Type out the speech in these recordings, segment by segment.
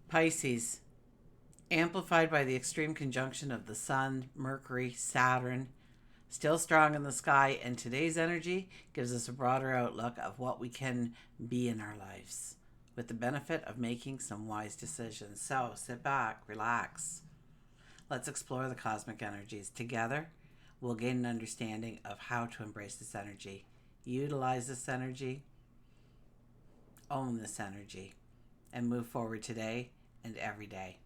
Pisces, amplified by the extreme conjunction of the Sun, Mercury, Saturn, still strong in the sky, and today's energy gives us a broader outlook of what we can be in our lives with the benefit of making some wise decisions. So sit back, relax. Let's explore the cosmic energies. Together, we'll gain an understanding of how to embrace this energy, utilize this energy, own this energy, and move forward today and every day.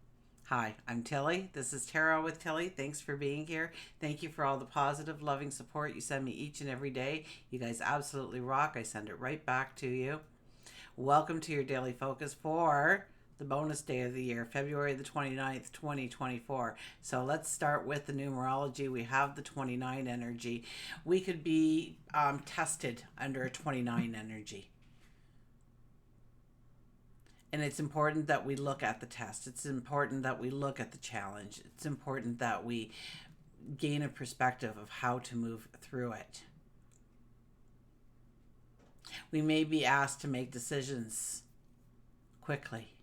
Hi, I'm Tilly. This is Tarot with Tilly. Thanks for being here. Thank you for all the positive, loving support you send me each and every day. You guys absolutely rock. I send it right back to you. Welcome to your daily focus for the bonus day of the year, February the 29th, 2024. So let's start with the numerology. We have the 29 energy. We could be tested under a 29 energy. And it's important that we look at the test. It's important that we look at the challenge. It's important that we gain a perspective of how to move through it. We may be asked to make decisions quickly.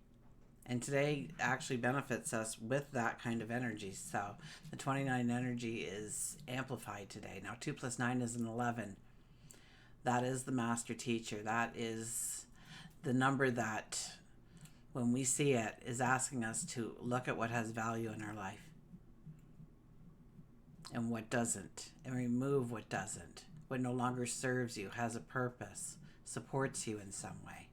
And today actually benefits us with that kind of energy. So the 29 energy is amplified today. Now 2 plus 9 is an 11. That is the master teacher. That is the number that, when we see it, is asking us to look at what has value in our life and what doesn't, and remove what doesn't, what no longer serves you, has a purpose, supports you in some way.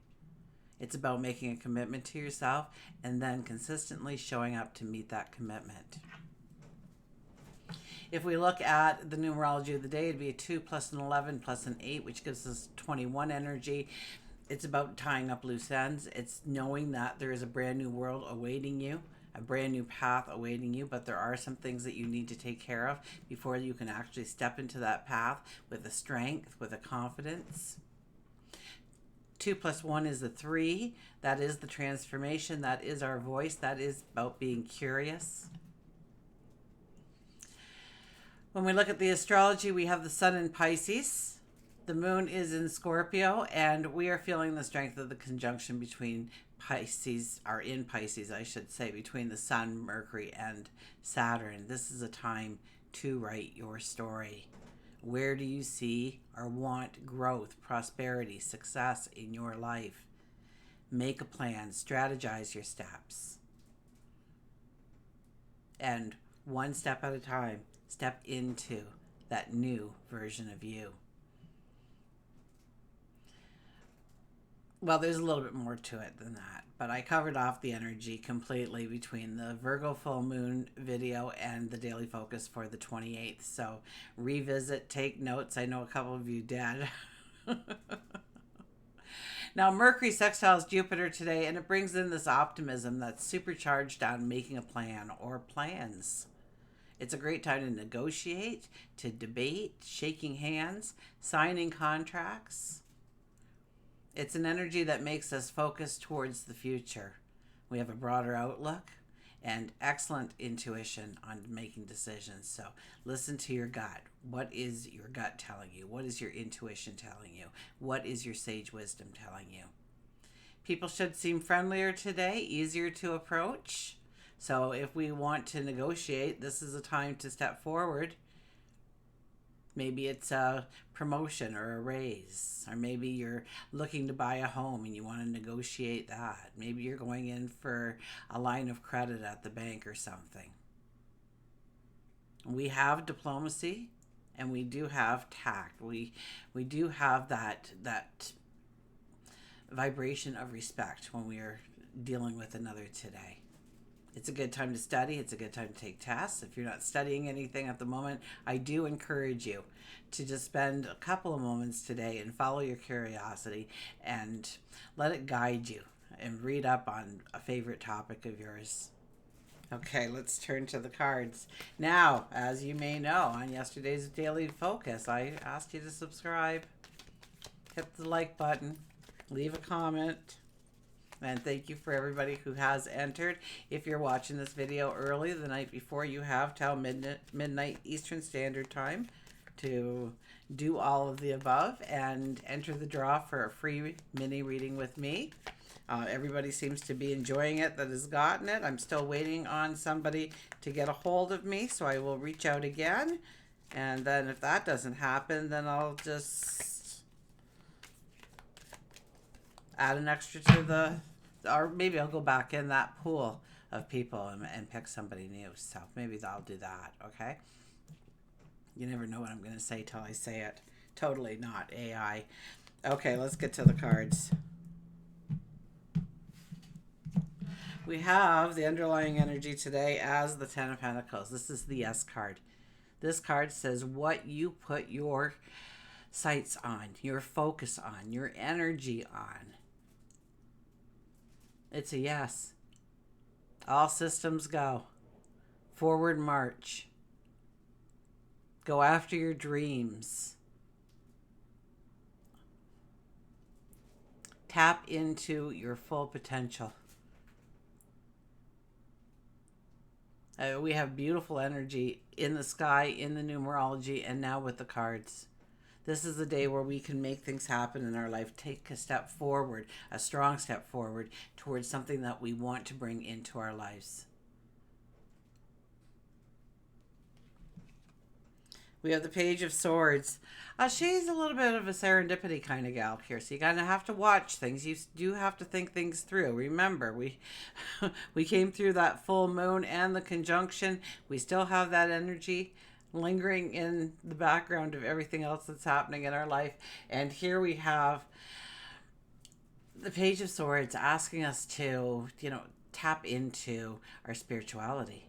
It's about making a commitment to yourself and then consistently showing up to meet that commitment. If we look at the numerology of the day, it'd be a 2 plus an 11 plus an 8, which gives us 21 energy. It's about tying up loose ends. It's knowing that there is a brand new world awaiting you, a brand new path awaiting you, but there are some things that you need to take care of before you can actually step into that path with a strength, with a confidence. 2 plus 1 is a 3. That is the transformation. That is our voice. That is about being curious. When we look at the astrology, we have the sun in Pisces. The moon is in Scorpio, and we are feeling the strength of the conjunction between Pisces, or in Pisces, I should say, between the sun, Mercury, and Saturn. This is a time to write your story. Where do you see or want growth, prosperity, success in your life? Make a plan, strategize your steps. And one step at a time, step into that new version of you. Well, there's a little bit more to it than that, but I covered off the energy completely between the Virgo full moon video and the daily focus for the 28th. So revisit, take notes. I know a couple of you did. Now, Mercury sextiles Jupiter today, and it brings in this optimism that's supercharged on making a plan or plans. It's a great time to negotiate, to debate, shaking hands, signing contracts. It's an energy that makes us focus towards the future. We have a broader outlook and excellent intuition on making decisions. So listen to your gut. What is your gut telling you? What is your intuition telling you? What is your sage wisdom telling you? People should seem friendlier today, easier to approach. So if we want to negotiate, this is a time to step forward. Maybe it's a promotion or a raise, or maybe you're looking to buy a home and you want to negotiate that. Maybe you're going in for a line of credit at the bank or something. We have diplomacy and we do have tact. We do have that vibration of respect when we are dealing with another today. It's a good time to study. It's a good time to take tests. If you're not studying anything at the moment, I do encourage you to just spend a couple of moments today and follow your curiosity and let it guide you and read up on a favorite topic of yours. Okay, let's turn to the cards. Now, as you may know, on yesterday's Daily Focus, I asked you to subscribe, hit the like button, leave a comment. And thank you for everybody who has entered. If you're watching this video early, the night before, you have till midnight Eastern Standard Time to do all of the above and enter the draw for a free mini reading with me. Everybody seems to be enjoying it that has gotten it. I'm still waiting on somebody to get a hold of me, so I will reach out again. And then if that doesn't happen, then I'll just add an extra to or maybe I'll go back in that pool of people and pick somebody new. So maybe I'll do that, okay? You never know what I'm going to say till I say it. Totally not AI. Okay, let's get to the cards. We have the underlying energy today as the Ten of Pentacles. This is the Yes card. This card says what you put your sights on, your focus on, your energy on. It's a yes. All systems go. Forward march. Go after your dreams. Tap into your full potential. We have beautiful energy in the sky, in the numerology, and now with the cards. This is the day where we can make things happen in our life, take a step forward, a strong step forward towards something that we want to bring into our lives. We have the Page of Swords. She's a little bit of a serendipity kind of gal here, so you gotta have to watch things. You do have to think things through. Remember, we came through that full moon and the conjunction. We still have that energy lingering in the background of everything else that's happening in our life. And here we have the Page of Swords asking us to, tap into our spirituality.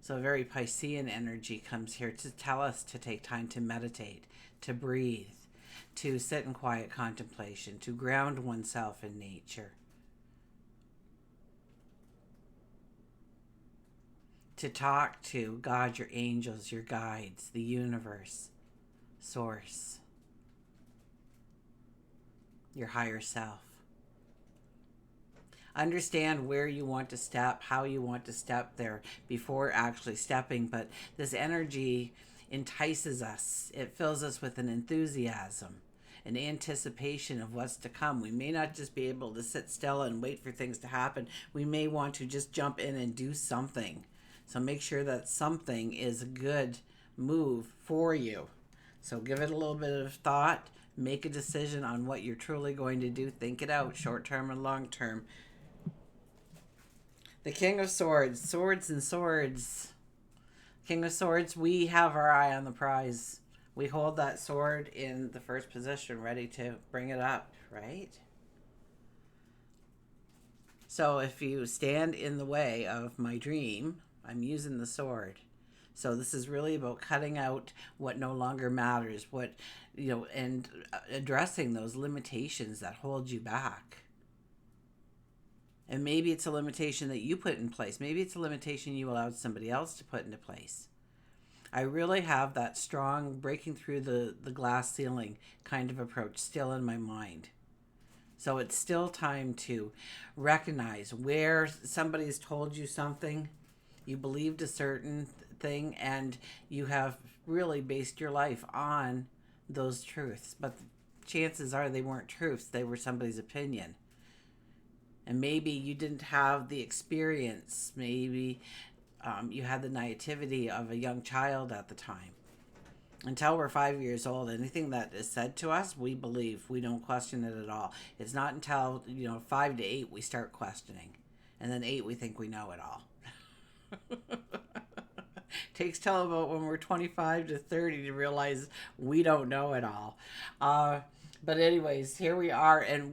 So very Piscean energy comes here to tell us to take time to meditate, to breathe, to sit in quiet contemplation, to ground oneself in nature, to talk to God, your angels, your guides, the universe, source, your higher self. Understand where you want to step, how you want to step there before actually stepping. But this energy entices us. It fills us with an enthusiasm, an anticipation of what's to come. We may not just be able to sit still and wait for things to happen. We may want to just jump in and do something. So make sure that something is a good move for you. So give it a little bit of thought. Make a decision on what you're truly going to do. Think it out, short term and long term. The King of Swords, swords and swords. King of Swords, we have our eye on the prize. We hold that sword in the first position, ready to bring it up, right? So if you stand in the way of my dream, I'm using the sword. So this is really about cutting out what no longer matters, and addressing those limitations that hold you back. And maybe it's a limitation that you put in place. Maybe it's a limitation you allowed somebody else to put into place. I really have that strong breaking through the glass ceiling kind of approach still in my mind. So it's still time to recognize where somebody's told you something, you believed a certain thing, and you have really based your life on those truths. But chances are they weren't truths. They were somebody's opinion. And maybe you didn't have the experience. Maybe you had the naivety of a young child at the time. Until we're 5 years old, anything that is said to us, we believe. We don't question it at all. It's not until 5 to 8 we start questioning, and then 8 we think we know it all. Takes till about when we're 25 to 30 to realize we don't know it all. But anyways, here we are, and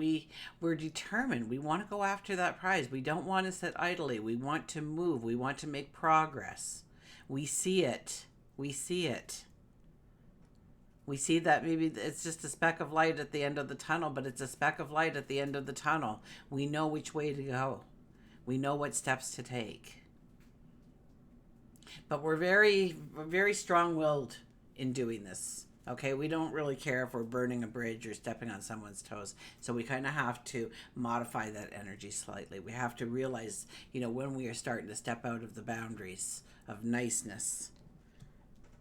we're determined. We want to go after that prize. We don't want to sit idly. We want to move. We want to make progress. We see it. We see it. We see that maybe it's just a speck of light at the end of the tunnel, but it's a speck of light at the end of the tunnel. We know which way to go. We know what steps to take. But we're very strong-willed in doing this. Okay, we don't really care if we're burning a bridge or stepping on someone's toes. So we kind of have to modify that energy slightly. We have to realize, when we are starting to step out of the boundaries of niceness.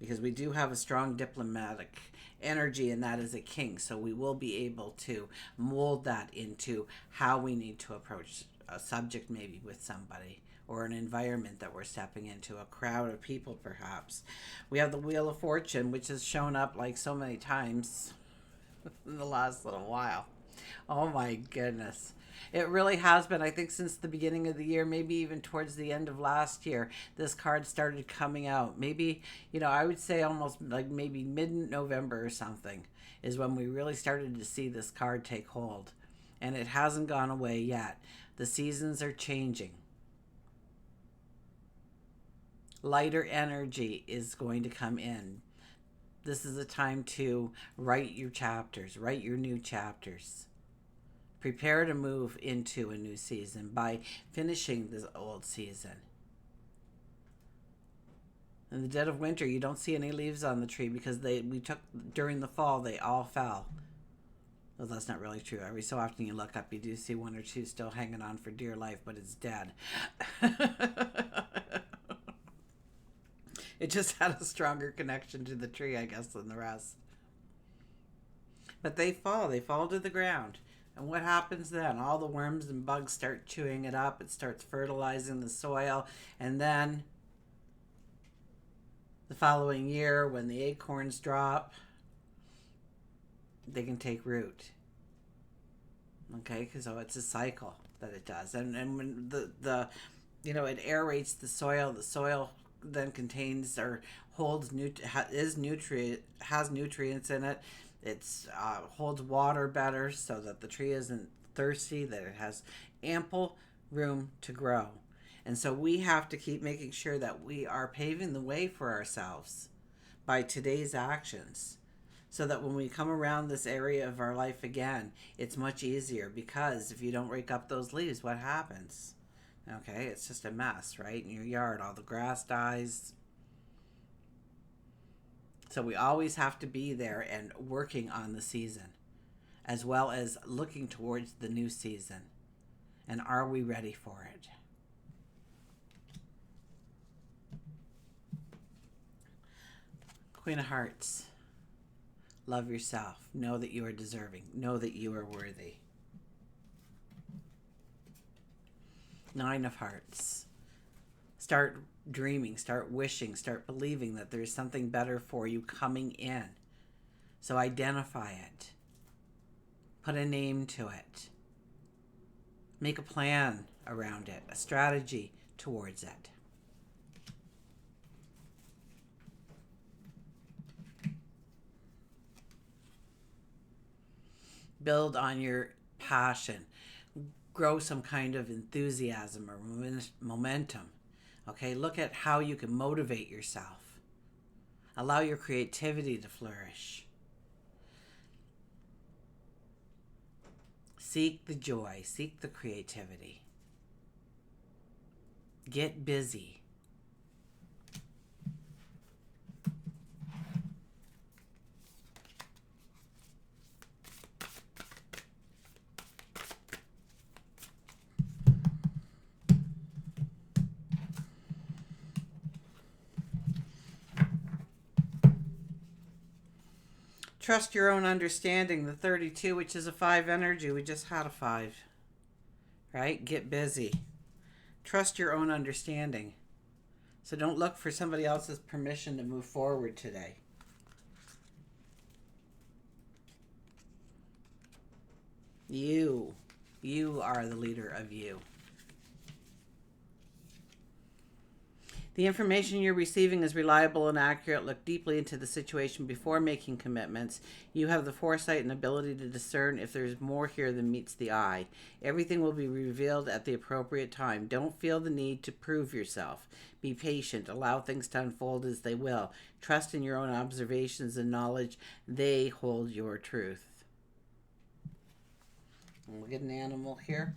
because we do have a strong diplomatic energy, and that is a king. So we will be able to mold that into how we need to approach a subject, maybe with somebody, or an environment that we're stepping into, a crowd of people perhaps. We have the Wheel of Fortune, which has shown up like so many times in the last little while. Oh my goodness. It really has been, I think, since the beginning of the year, maybe even towards the end of last year, this card started coming out. Maybe, I would say almost like maybe mid-November or something is when we really started to see this card take hold. And it hasn't gone away yet. The seasons are changing. Lighter energy is going to come in. This is a time to write your chapters, write your new chapters. Prepare to move into a new season by finishing this old season. In the dead of winter, you don't see any leaves on the tree because during the fall, they all fell. Well, that's not really true. Every so often you look up, you do see one or two still hanging on for dear life, but it's dead. It just had a stronger connection to the tree, I guess, than the rest. But they fall to the ground. And what happens then? All the worms and bugs start chewing it up. It starts fertilizing the soil. And then the following year, when the acorns drop, they can take root. Okay, because it's a cycle that it does. And when it aerates the soil then contains or has nutrients in it. It's holds water better so that the tree isn't thirsty, that it has ample room to grow. And so we have to keep making sure that we are paving the way for ourselves by today's actions, so that when we come around this area of our life again, it's much easier. Because if you don't rake up those leaves, what happens? Okay, it's just a mess, right? In your yard, all the grass dies. So we always have to be there and working on the season, as well as looking towards the new season. And are we ready for it? Queen of Hearts. Love yourself. Know that you are deserving. Know that you are worthy. Nine of Hearts. Start dreaming, start wishing, start believing that there's something better for you coming in. So identify it. Put a name to it. Make a plan around it, a strategy towards it. Build on your passion. Grow some kind of enthusiasm or momentum. Okay, look at how you can motivate yourself. Allow your creativity to flourish. Seek the joy, seek the creativity. Get busy. Trust your own understanding, the 32, which is a 5 energy. We just had a 5, right? Get busy. Trust your own understanding. So don't look for somebody else's permission to move forward today. You are the leader of you. The information you're receiving is reliable and accurate. Look deeply into the situation before making commitments. You have the foresight and ability to discern if there's more here than meets the eye. Everything will be revealed at the appropriate time. Don't feel the need to prove yourself. Be patient. Allow things to unfold as they will. Trust in your own observations and knowledge. They hold your truth. And we'll get an animal here.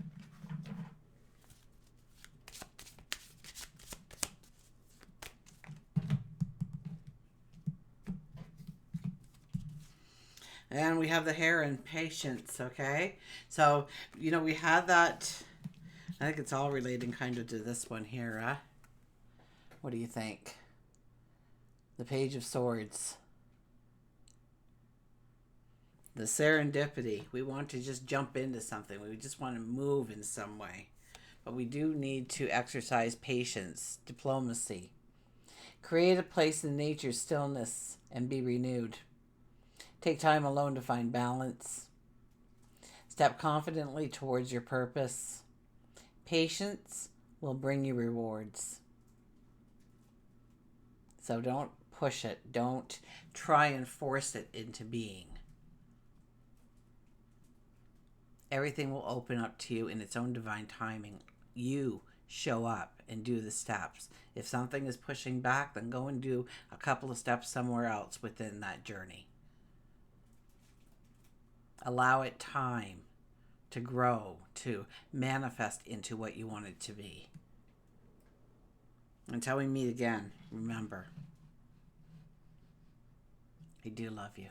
And we have the hare and patience, okay? So, we had that. I think it's all relating kind of to this one here, What do you think? The Page of Swords. The serendipity. We want to just jump into something. We just want to move in some way. But we do need to exercise patience, diplomacy. Create a place in nature's stillness and be renewed. Take time alone to find balance. Step confidently towards your purpose. Patience will bring you rewards. So don't push it. Don't try and force it into being. Everything will open up to you in its own divine timing. You show up and do the steps. If something is pushing back, then go and do a couple of steps somewhere else within that journey. Allow it time to grow, to manifest into what you want it to be. Until we meet again, remember, I do love you.